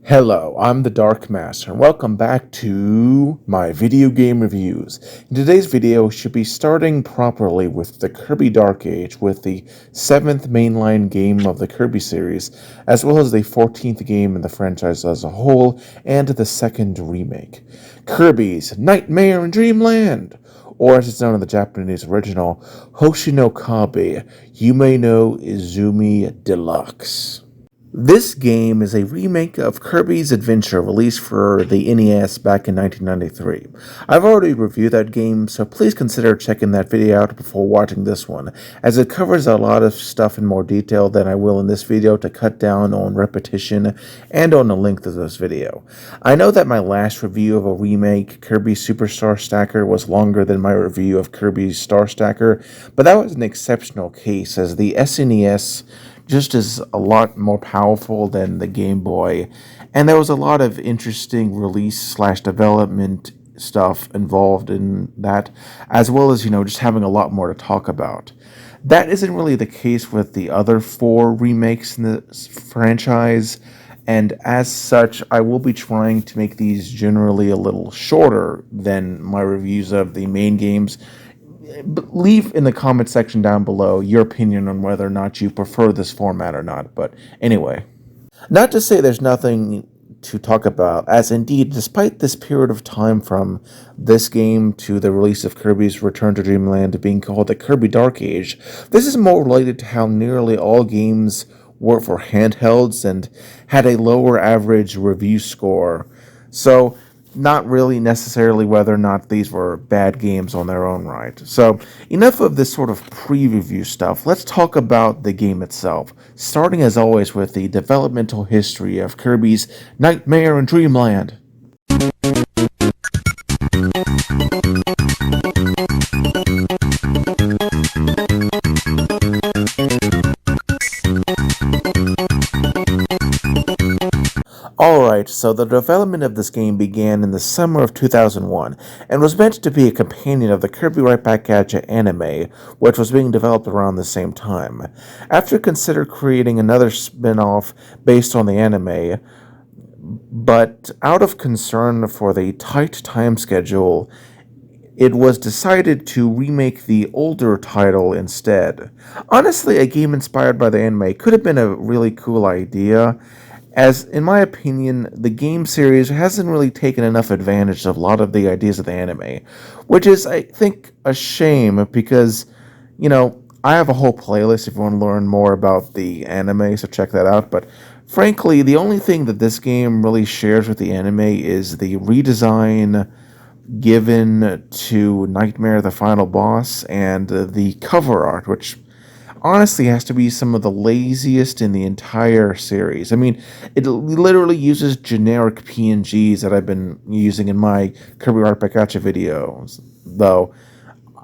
Hello, I'm the Dark Master, and welcome back to my video game reviews. In today's video, should be starting properly with the Kirby Dark Age, with the 7th mainline game of the Kirby series, as well as the 14th game in the franchise as a whole, and the 2nd remake. Kirby's Nightmare in Dreamland! Or as it's known in the Japanese original, Hoshino Kabe, Yume no Izumi Deluxe. This game is a remake of Kirby's Adventure released for the NES back in 1993. I've already reviewed that game, so please consider checking that video out before watching this one, as it covers a lot of stuff in more detail than I will in this video to cut down on repetition and on the length of this video. I know that my last review of a remake, Kirby Superstar Stacker, was longer than my review of Kirby's Star Stacker, but that was an exceptional case, as the SNES just is a lot more powerful than the Game Boy, and there was a lot of interesting release/development stuff involved in that, as well as, just having a lot more to talk about. That isn't really the case with the other 4 remakes in this franchise, and as such, I will be trying to make these generally a little shorter than my reviews of the main games. Leave in the comment section down below your opinion on whether or not you prefer this format or not. But anyway, not to say there's nothing to talk about, as indeed, despite this period of time from this game to the release of Kirby's Return to Dreamland being called the Kirby Dark Age, this is more related to how nearly all games were for handhelds and had a lower average review score. So not really necessarily whether or not these were bad games on their own right. So, enough of this sort of pre-review stuff. Let's talk about the game itself, starting as always with the developmental history of Kirby's Nightmare in Dreamland. Alright, so the development of this game began in the summer of 2001, and was meant to be a companion of the Kirby Right Back At Ya anime, which was being developed around the same time. After consider creating another spin-off based on the anime, but out of concern for the tight time schedule, it was decided to remake the older title instead. Honestly, a game inspired by the anime could have been a really cool idea, as, in my opinion, the game series hasn't really taken enough advantage of a lot of the ideas of the anime, which is, I think, a shame because, I have a whole playlist if you want to learn more about the anime, so check that out, but frankly, the only thing that this game really shares with the anime is the redesign given to Nightmare the Final Boss and the cover art, which honestly has to be some of the laziest in the entire series. I mean, it literally uses generic PNGs that I've been using in my Kirby Art Back At Ya videos, though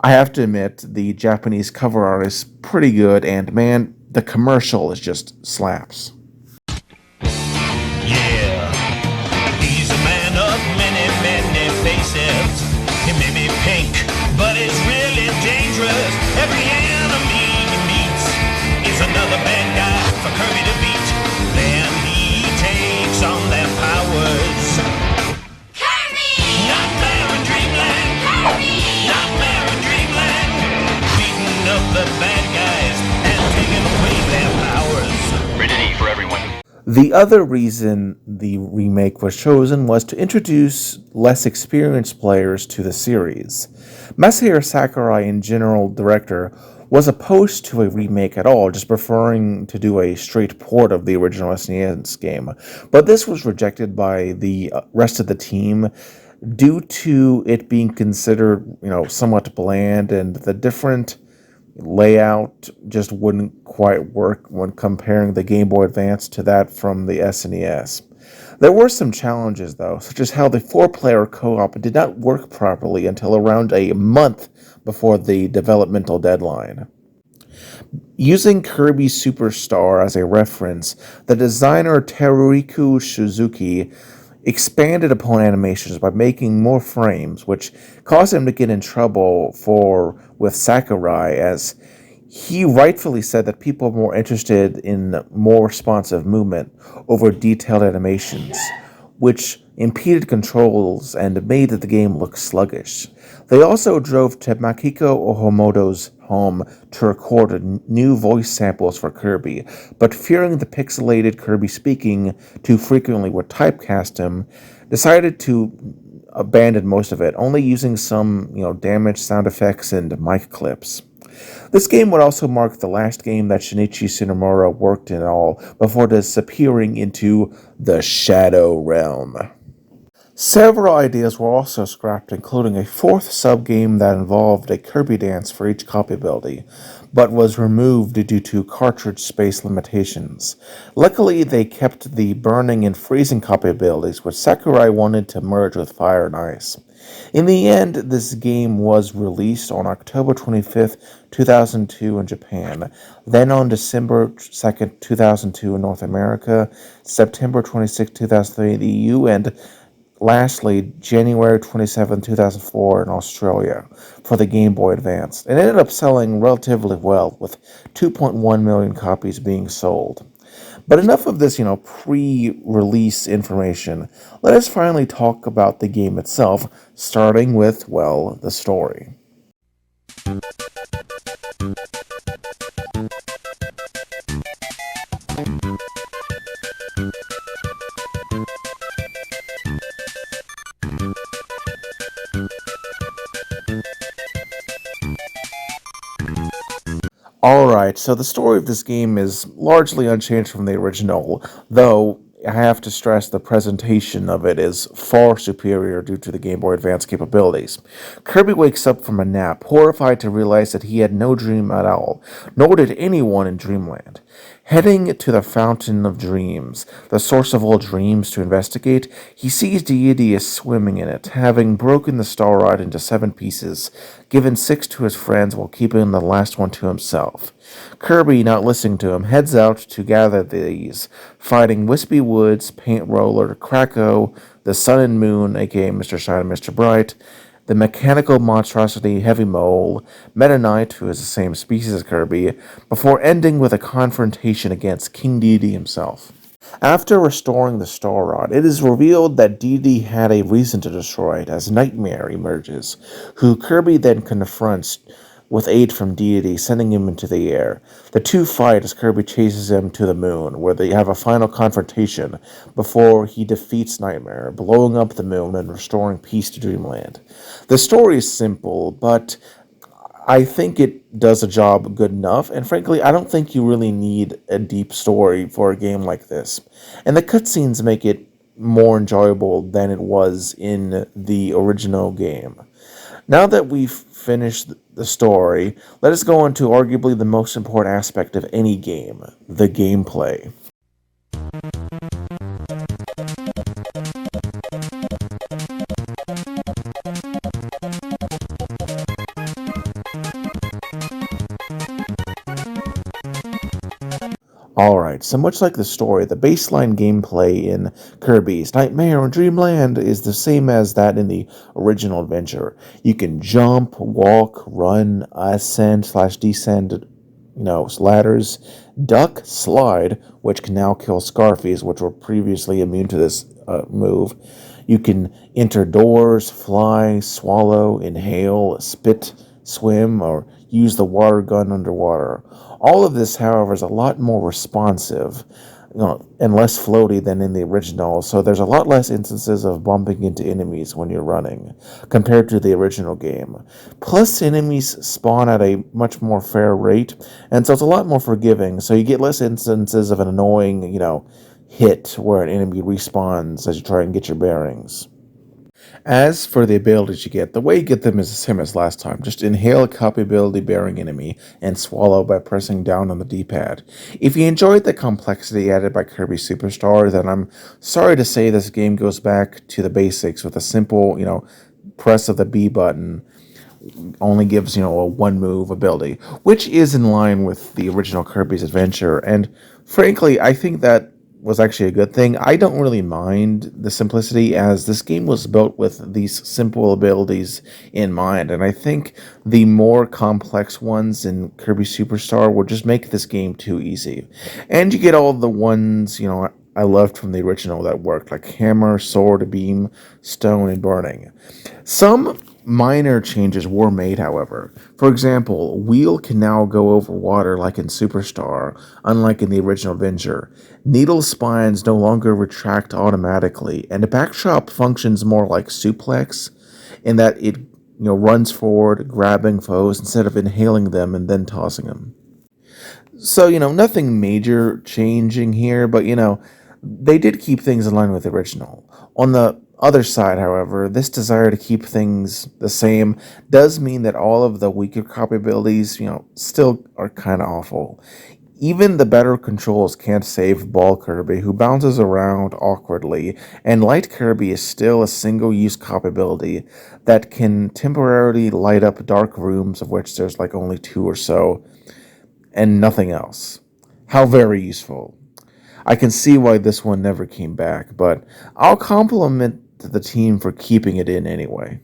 I have to admit the Japanese cover art is pretty good, and man, the commercial is just slaps. Yeah, he's a man of many, many faces. He may be pink, but it's really dangerous. Every enemy another bad guy for Kirby to beat. Then he takes on their powers. Kirby! Nightmare in Dreamland! Kirby! Nightmare in Dreamland! Beating up the bad guys and taking away their powers. Rated E for everyone. The other reason the remake was chosen was to introduce less experienced players to the series. Masahiro Sakurai, in general director, was opposed to a remake at all, just preferring to do a straight port of the original SNES game. But this was rejected by the rest of the team due to it being considered, somewhat bland, and the different layout just wouldn't quite work when comparing the Game Boy Advance to that from the SNES. There were some challenges, though, such as how the four-player co-op did not work properly until around a month before the developmental deadline. Using Kirby Superstar as a reference, the designer Teruiku Suzuki expanded upon animations by making more frames, which caused him to get in trouble with Sakurai, as he rightfully said that people were more interested in more responsive movement over detailed animations, which impeded controls and made the game look sluggish. They also drove to Makiko Ohimoto's home to record new voice samples for Kirby, but fearing the pixelated Kirby speaking too frequently would typecast him, decided to abandon most of it, only using some, damaged sound effects and mic clips. This game would also mark the last game that Shinichi Tsunemura worked in all before disappearing into the Shadow Realm. Several ideas were also scrapped, including a fourth sub-game that involved a Kirby dance for each copy ability, but was removed due to cartridge space limitations. Luckily, they kept the burning and freezing copy abilities, which Sakurai wanted to merge with Fire and Ice. In the end, this game was released on October 25th, 2002 in Japan, then on December 2nd, 2002 in North America, September 26th, 2003 in the EU, and lastly, January 27, 2004 in Australia for the Game Boy Advance. It ended up selling relatively well, with 2.1 million copies being sold. But enough of this, pre-release information. Let us finally talk about the game itself, starting with, the story. Alright, so the story of this game is largely unchanged from the original, though I have to stress the presentation of it is far superior due to the Game Boy Advance capabilities. Kirby wakes up from a nap, horrified to realize that he had no dream at all, nor did anyone in Dreamland. Heading to the Fountain of Dreams, the source of all dreams, to investigate, he sees Deity is swimming in it, having broken the star rod into 7 pieces, given 6 to his friends while keeping the last one to himself. Kirby, not listening to him, heads out to gather these, fighting Wispy Woods, Paint Roller, Kracko, the Sun and Moon, aka Mr. Shine and Mr. Bright, the mechanical monstrosity Heavy Mole, Meta Knight, who is the same species as Kirby, before ending with a confrontation against King Dedede himself. After restoring the Star Rod, it is revealed that Dedede had a reason to destroy it as Nightmare emerges, who Kirby then confronts with aid from Dedede, sending him into the air. The two fight as Kirby chases him to the moon, where they have a final confrontation before he defeats Nightmare, blowing up the moon and restoring peace to Dreamland. The story is simple, but I think it does a job good enough, and frankly, I don't think you really need a deep story for a game like this. And the cutscenes make it more enjoyable than it was in the original game. Now that we've finished the story, let us go on to arguably the most important aspect of any game, the gameplay. Alright, so much like the story, the baseline gameplay in Kirby's Nightmare and Dreamland is the same as that in the original adventure. You can jump, walk, run, ascend/descend, ladders, duck, slide, which can now kill Scarfies, which were previously immune to this move. You can enter doors, fly, swallow, inhale, spit, swim, or use the water gun underwater. All of this, however, is a lot more responsive and less floaty than in the original, so there's a lot less instances of bumping into enemies when you're running, compared to the original game. Plus, enemies spawn at a much more fair rate, and so it's a lot more forgiving, so you get less instances of an annoying, hit where an enemy respawns as you try and get your bearings. As for the abilities you get, the way you get them is the same as last time. Just inhale a copy ability bearing enemy and swallow by pressing down on the D-pad. If you enjoyed the complexity added by Kirby Superstar, then I'm sorry to say this game goes back to the basics with a simple, press of the B button only gives, a one move ability, which is in line with the original Kirby's Adventure. And frankly, I think that was actually a good thing. I don't really mind the simplicity, as this game was built with these simple abilities in mind, and I think the more complex ones in Kirby Superstar would just make this game too easy. And you get all the ones, I loved from the original that worked, like hammer, sword, beam, stone, and burning. Some minor changes were made, however. For example, wheel can now go over water like in Superstar, unlike in the original Adventure. Needle spines no longer retract automatically, and the backdrop functions more like suplex in that it runs forward, grabbing foes instead of inhaling them and then tossing them. So, nothing major changing here, but, they did keep things in line with the original. On the other side, however, this desire to keep things the same does mean that all of the weaker copy abilities, still are kind of awful. Even the better controls can't save Ball Kirby, who bounces around awkwardly, and Light Kirby is still a single-use copy ability that can temporarily light up dark rooms, of which there's like only 2 or so, and nothing else. How very useful. I can see why this one never came back, but I'll compliment the team for keeping it in anyway.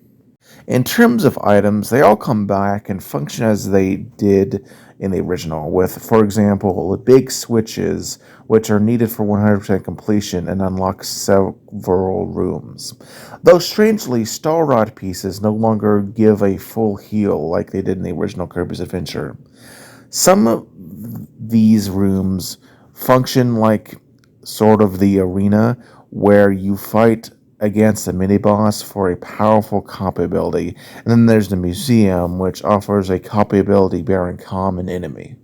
In terms of items, they all come back and function as they did in the original, with, for example, the big switches, which are needed for 100% completion and unlock several rooms. Though strangely, Star Rod pieces no longer give a full heal like they did in the original Kirby's Adventure. Some of these rooms function like sort of the arena where you fight against a mini-boss for a powerful copy ability, and then there's the museum, which offers a copy ability bearing common enemy.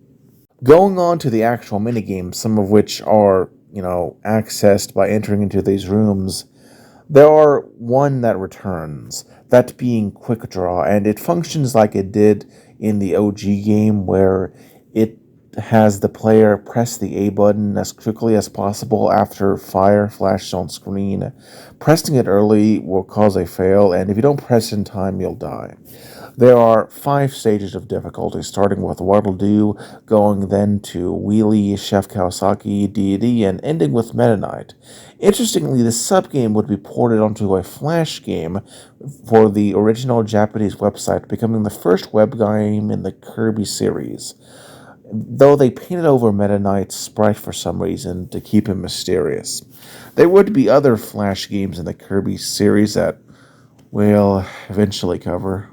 Going on to the actual minigames, some of which are, accessed by entering into these rooms, there are one that returns, that being Quick Draw, and it functions like it did in the OG game, where it has the player press the A button as quickly as possible after fire flashes on screen. Pressing it early will cause a fail, and if you don't press in time, you'll die. There are 5 stages of difficulty, starting with What'll Do, going then to Wheelie, Chef Kawasaki, Deity, and ending with Meta Knight. Interestingly, this subgame would be ported onto a Flash game for the original Japanese website, becoming the first web game in the Kirby series, though they painted over Meta Knight's sprite for some reason to keep him mysterious. There would be other Flash games in the Kirby series that we'll eventually cover.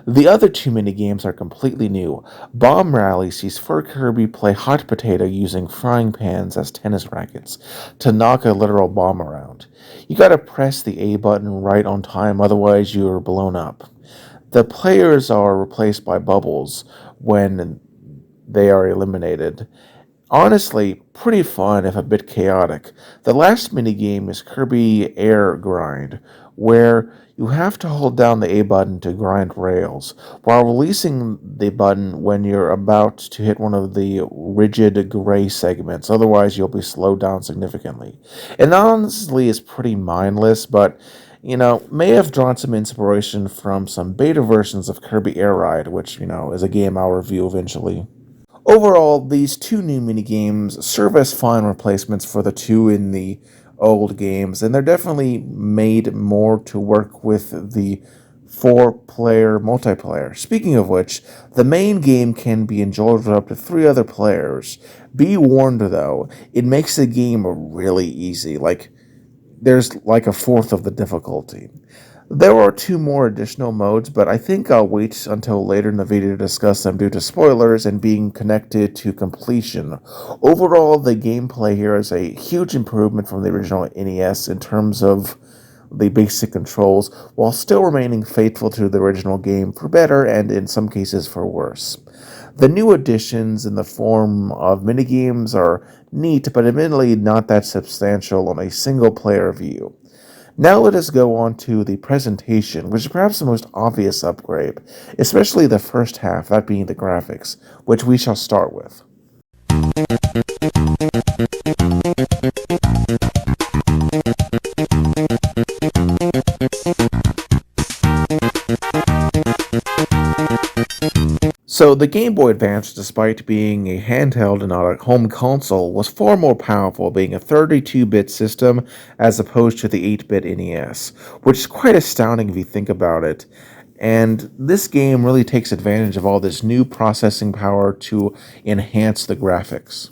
The other 2 minigames are completely new. Bomb Rally sees Fur Kirby play hot potato using frying pans as tennis rackets to knock a literal bomb around. You gotta press the A button right on time, otherwise you're blown up. The players are replaced by bubbles when they are eliminated. Honestly, pretty fun if a bit chaotic. The last minigame is Kirby Air Grind, where you have to hold down the A button to grind rails, while releasing the button when you're about to hit one of the rigid gray segments, otherwise you'll be slowed down significantly. It honestly is pretty mindless, but may have drawn some inspiration from some beta versions of Kirby Air Ride, which, is a game I'll review eventually. Overall, these 2 new minigames serve as fine replacements for the 2 in the old games, and they're definitely made more to work with the 4-player multiplayer. Speaking of which, the main game can be enjoyed with up to 3 other players. Be warned though, it makes the game really easy, there's like a fourth of the difficulty. There are two more additional modes, but I think I'll wait until later in the video to discuss them due to spoilers and being connected to completion. Overall, the gameplay here is a huge improvement from the original NES in terms of the basic controls, while still remaining faithful to the original game for better and in some cases for worse. The new additions in the form of minigames are neat, but admittedly not that substantial on a single player view. Now let us go on to the presentation, which is perhaps the most obvious upgrade, especially the first half, that being the graphics, which we shall start with. So the Game Boy Advance, despite being a handheld and not a home console, was far more powerful, being a 32-bit system as opposed to the 8-bit NES, which is quite astounding if you think about it. And this game really takes advantage of all this new processing power to enhance the graphics.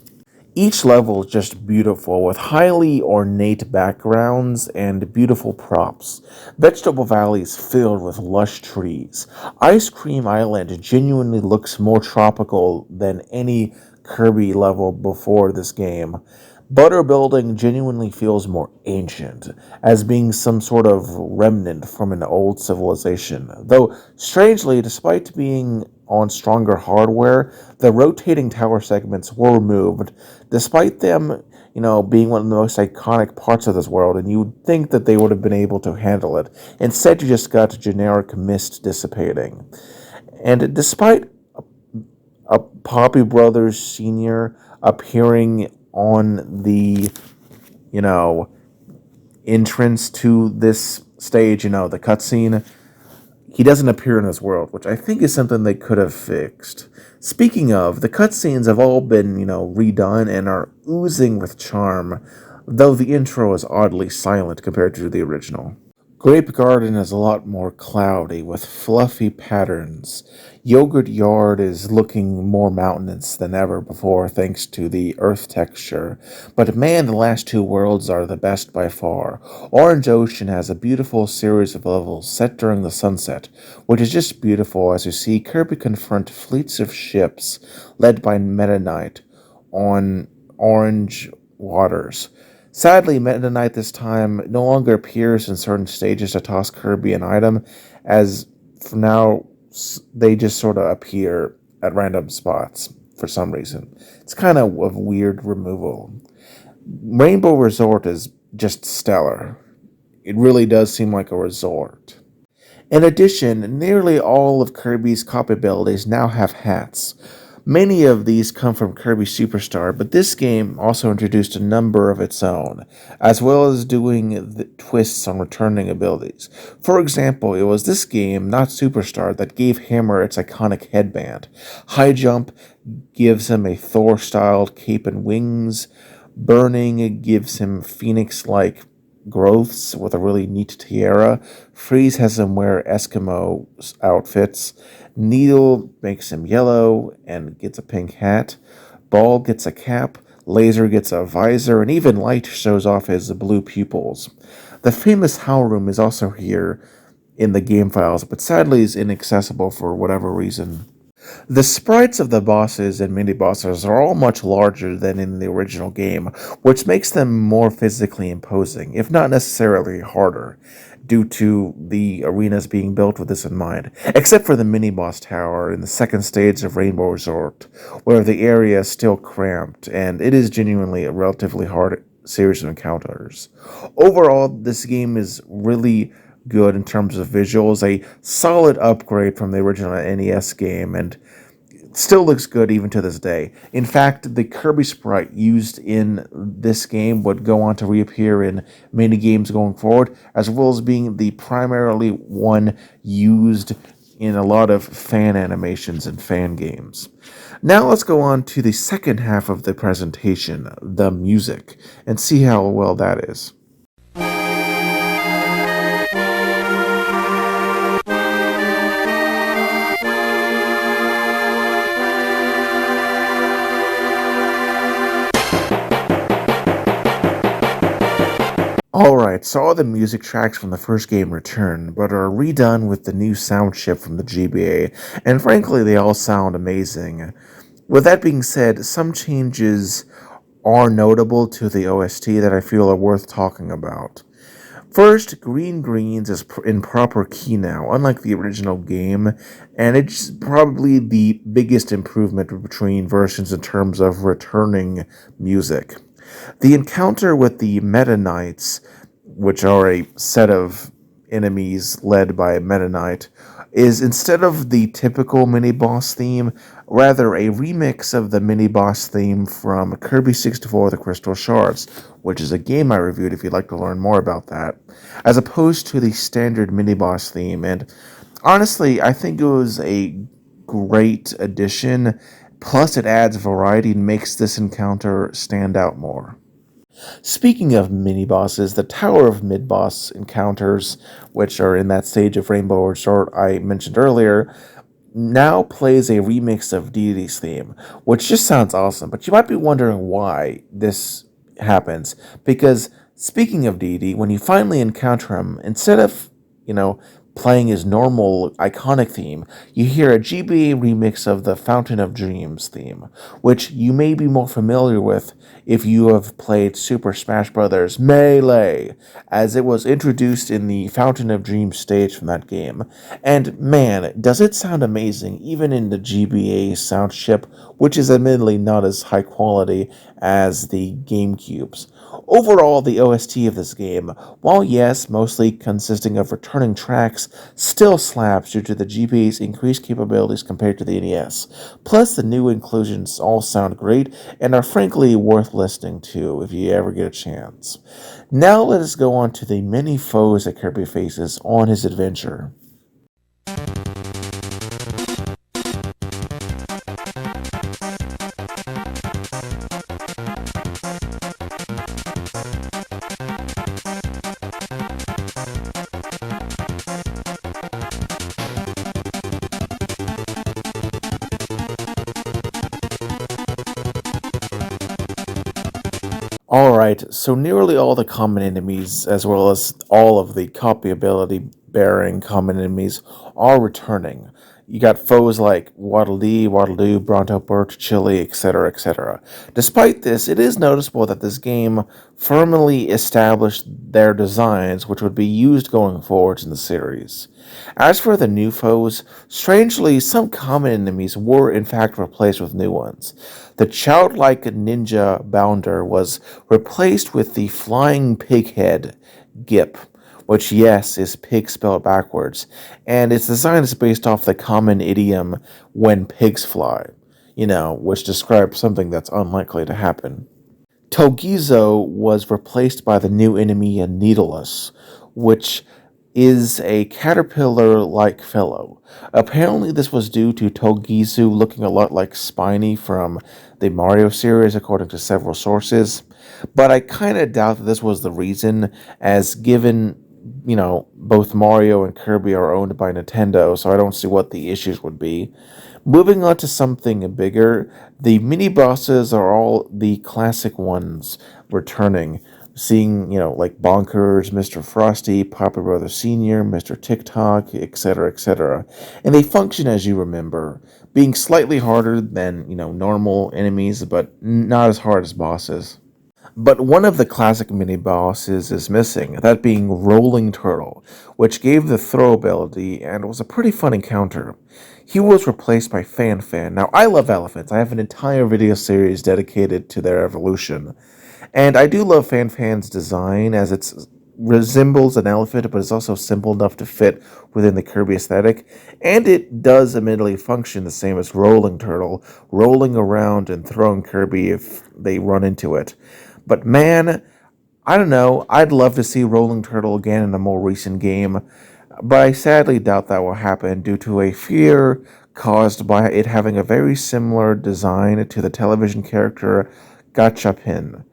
Each level is just beautiful, with highly ornate backgrounds and beautiful props. Vegetable Valley is filled with lush trees. Ice Cream Island genuinely looks more tropical than any Kirby level before this game. Butter Building genuinely feels more ancient, as being some sort of remnant from an old civilization. Though, strangely, despite being on stronger hardware, the rotating tower segments were removed, despite them, being one of the most iconic parts of this world, and you would think that they would have been able to handle it. Instead, you just got generic mist dissipating. And despite a Poppy Brothers Sr. appearing on the, entrance to this stage, the cutscene, he doesn't appear in this world, which I think is something they could have fixed. Speaking of, the cutscenes have all been, redone and are oozing with charm, though the intro is oddly silent compared to the original. Grape Garden is a lot more cloudy, with fluffy patterns. Yogurt Yard is looking more mountainous than ever before thanks to the earth texture. But man, the last two worlds are the best by far. Orange Ocean has a beautiful series of levels set during the sunset, which is just beautiful as you see Kirby confront fleets of ships led by Meta Knight on orange waters. Sadly, Meta Knight this time no longer appears in certain stages to toss Kirby an item, as for now they just sort of appear at random spots for some reason. It's kind of a weird removal. Rainbow Resort is just stellar. It really does seem like a resort. In addition, nearly all of Kirby's capabilities now have hats. Many of these come from Kirby Superstar, but this game also introduced a number of its own, as well as doing the twists on returning abilities. For example, it was this game, not Superstar, that gave Hammer its iconic headband. High Jump gives him a Thor-styled cape and wings. Burning gives him Phoenix-like growths with a really neat tiara. Freeze has him wear Eskimo outfits. Needle makes him yellow and gets a pink hat. Ball gets a cap. Laser gets a visor, and even Light shows off his blue pupils. The famous Howl Room is also here in the game files, but sadly is inaccessible for whatever reason. The sprites of the bosses and mini-bosses are all much larger than in the original game, which makes them more physically imposing, if not necessarily harder, due to the arenas being built with this in mind, except for the mini-boss tower in the second stage of Rainbow Resort, where the area is still cramped, and it is genuinely a relatively hard series of encounters. Overall, this game is really good in terms of visuals, a solid upgrade from the original NES game, and still looks good even to this day. In fact, the Kirby sprite used in this game would go on to reappear in many games going forward, as well as being the primarily one used in a lot of fan animations and fan games. Now let's go on to the second half of the presentation, the music, and see how well that is. Alright, so all the music tracks from the first game return, but are redone with the new sound chip from the GBA, and frankly, they all sound amazing. With that being said, some changes are notable to the OST that I feel are worth talking about. First, Green Greens is in proper key now, unlike the original game, and it's probably the biggest improvement between versions in terms of returning music. The encounter with the Meta Knights, which are a set of enemies led by a Meta Knight, is instead of the typical mini boss theme, rather a remix of the mini boss theme from Kirby 64 The Crystal Shards, which is a game I reviewed if you'd like to learn more about that, as opposed to the standard mini boss theme. And honestly, I think it was a great addition. Plus, it adds variety and makes this encounter stand out more. Speaking of mini bosses, the Tower of Mid Boss encounters, which are in that stage of Rainbow Resort I mentioned earlier, now plays a remix of Deity's theme, which just sounds awesome. But you might be wondering why this happens. Because speaking of Deity, when you finally encounter him, instead of, you know, playing his normal iconic theme, you hear a GBA remix of the Fountain of Dreams theme, which you may be more familiar with if you have played Super Smash Bros. Melee, as it was introduced in the Fountain of Dreams stage from that game. And man, does it sound amazing, even in the GBA sound chip, which is admittedly not as high quality as the GameCube's. Overall, the OST of this game, while yes, mostly consisting of returning tracks, still slaps due to the GBA's increased capabilities compared to the NES. Plus, the new inclusions all sound great and are frankly worth listening to if you ever get a chance. Now let us go on to the many foes that Kirby faces on his adventure. Alright, so nearly all the common enemies, as well as all of the copyability bearing common enemies, are returning. You got foes like Waddle Dee, Waddle Doo, Bronto Burt, Chili, etc., etc. Despite this, it is noticeable that this game firmly established their designs, which would be used going forwards in the series. As for the new foes, strangely, some common enemies were in fact replaced with new ones. The childlike ninja Bounder was replaced with the flying pig head, Gip, which, yes, is pig spelled backwards, and its design is based off the common idiom, when pigs fly, which describes something that's unlikely to happen. Togizo was replaced by the new enemy Needleless, which is a caterpillar-like fellow. Apparently this was due to Togizu looking a lot like Spiny from the Mario series, according to several sources, but I kind of doubt that this was the reason, as given, both Mario and Kirby are owned by Nintendo, so I don't see what the issues would be. Moving on to something bigger, the mini bosses are all the classic ones returning. Seeing, like Bonkers, Mr. Frosty, Papa Brother Sr., Mr. TikTok, etc., etc. And they function as you remember, being slightly harder than, normal enemies, but not as hard as bosses. But one of the classic mini bosses is missing, that being Rolling Turtle, which gave the throw ability and was a pretty fun encounter. He was replaced by Fan Fan. Now, I love elephants. I have an entire video series dedicated to their evolution. And I do love Fan Fan's design, as it resembles an elephant, but is also simple enough to fit within the Kirby aesthetic. And it does admittedly function the same as Rolling Turtle, rolling around and throwing Kirby if they run into it. But man, I don't know, I'd love to see Rolling Turtle again in a more recent game, but I sadly doubt that will happen due to a fear caused by it having a very similar design to the television character Gachapin,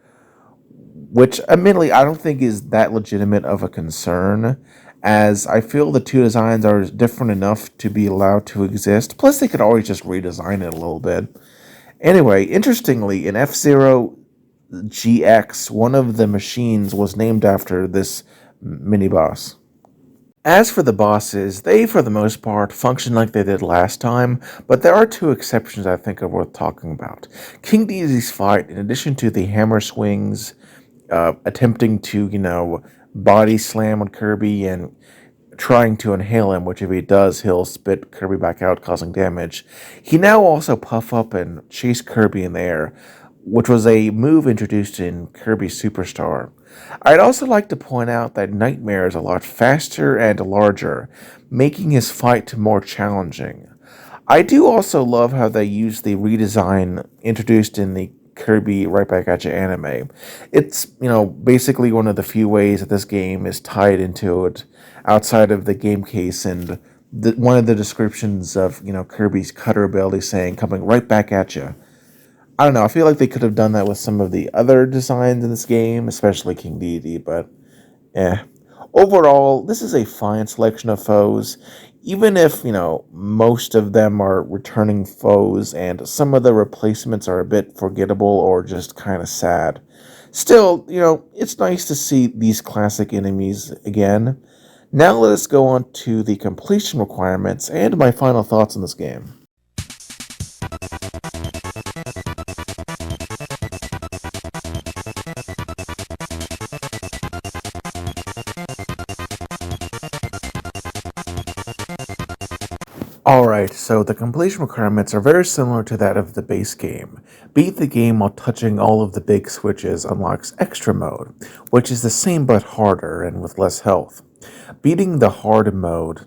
which admittedly I don't think is that legitimate of a concern, as I feel the two designs are different enough to be allowed to exist, plus they could always just redesign it a little bit. Anyway, interestingly, in F-Zero GX, one of the machines, was named after this mini-boss. As for the bosses, they for the most part function like they did last time, but there are two exceptions I think are worth talking about. King Daisy's fight, in addition to the hammer swings, attempting to, body slam on Kirby and trying to inhale him, which if he does, he'll spit Kirby back out, causing damage. He now also puff up and chase Kirby in the air, which was a move introduced in Kirby Superstar. I'd also like to point out that Nightmare is a lot faster and larger, making his fight more challenging. I do also love how they use the redesign introduced in the Kirby Right Back at You anime. It's, basically one of the few ways that this game is tied into it outside of the game case, and one of the descriptions of, Kirby's cutter ability saying, coming right back at you. I don't know, I feel like they could have done that with some of the other designs in this game, especially King Dedede, but Overall, this is a fine selection of foes, even if, most of them are returning foes and some of the replacements are a bit forgettable or just kind of sad. Still, it's nice to see these classic enemies again. Now let us go on to the completion requirements and my final thoughts on this game. Alright, so the completion requirements are very similar to that of the base game. Beat the game while touching all of the big switches unlocks extra mode, which is the same but harder and with less health. Beating the hard mode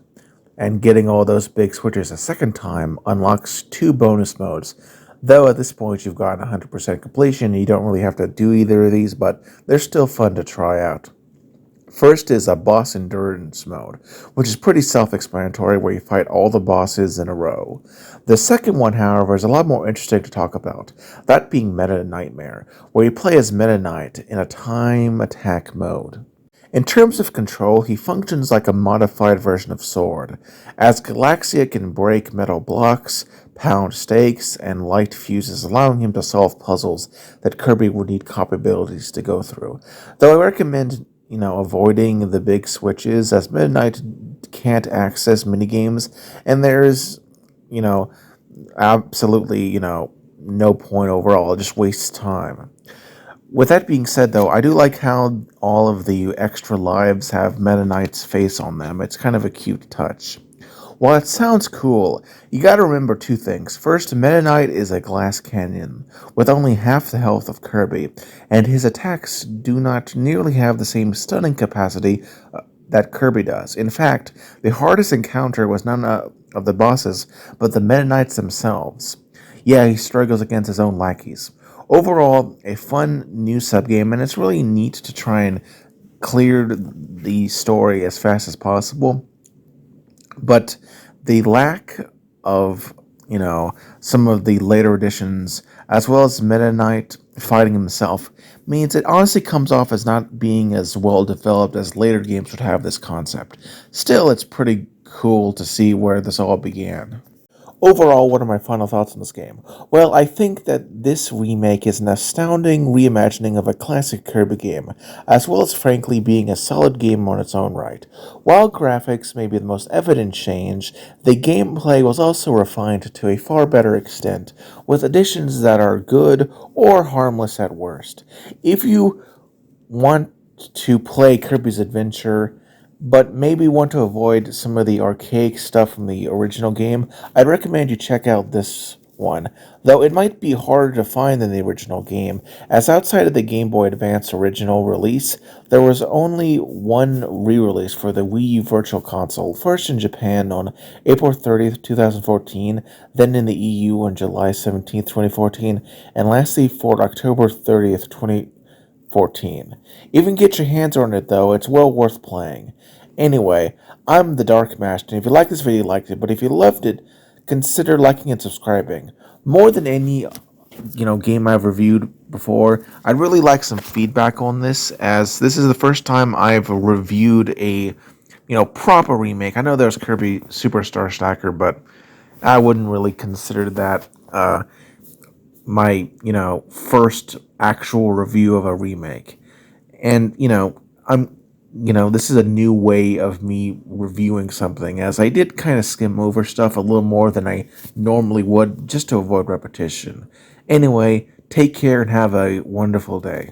and getting all those big switches a second time unlocks 2 bonus modes, though at this point you've gotten 100% completion and you don't really have to do either of these, but they're still fun to try out. First is a boss endurance mode, which is pretty self-explanatory, where you fight all the bosses in a row. The second one, however, is a lot more interesting to talk about, that being Meta Nightmare, where you play as Meta Knight in a time attack mode. In terms of control, he functions like a modified version of Sword, as Galaxia can break metal blocks, pound stakes, and light fuses, allowing him to solve puzzles that Kirby would need copy abilities to go through. Though I recommend avoiding the big switches, as Midnight can't access minigames, and there's, absolutely, no point overall. It just wastes time. With that being said, though, I do like how all of the extra lives have Meta Knight's face on them. It's kind of a cute touch. While it sounds cool, you gotta remember 2 things. First, Meta Knight is a glass canyon, with only half the health of Kirby, and his attacks do not nearly have the same stunning capacity that Kirby does. In fact, the hardest encounter was none of the bosses, but the Meta Knights themselves. Yeah, he struggles against his own lackeys. Overall, a fun new subgame, and it's really neat to try and clear the story as fast as possible. But the lack of, some of the later editions, as well as Meta Knight fighting himself, means it honestly comes off as not being as well developed as later games would have this concept. Still, it's pretty cool to see where this all began. Overall, what are my final thoughts on this game? Well, I think that this remake is an astounding reimagining of a classic Kirby game, as well as frankly being a solid game on its own right. While graphics may be the most evident change, the gameplay was also refined to a far better extent, with additions that are good or harmless at worst. If you want to play Kirby's Adventure, but maybe want to avoid some of the archaic stuff from the original game, I'd recommend you check out this one, though it might be harder to find than the original game, as outside of the Game Boy Advance original release, there was only one re-release for the Wii U Virtual Console, first in Japan on April 30th, 2014, then in the EU on July 17th, 2014, and lastly for October 30th, 2014. Even get your hands on it though, it's well worth playing. Anyway, I'm the Dark Master, and if you like this video, you liked it, but if you loved it, consider liking and subscribing. More than any, game I've reviewed before, I'd really like some feedback on this, as this is the first time I've reviewed a, proper remake. I know there's Kirby Superstar Stacker, but I wouldn't really consider that, my, first actual review of a remake. And, this is a new way of me reviewing something, as I did kind of skim over stuff a little more than I normally would just to avoid repetition. Anyway, take care and have a wonderful day.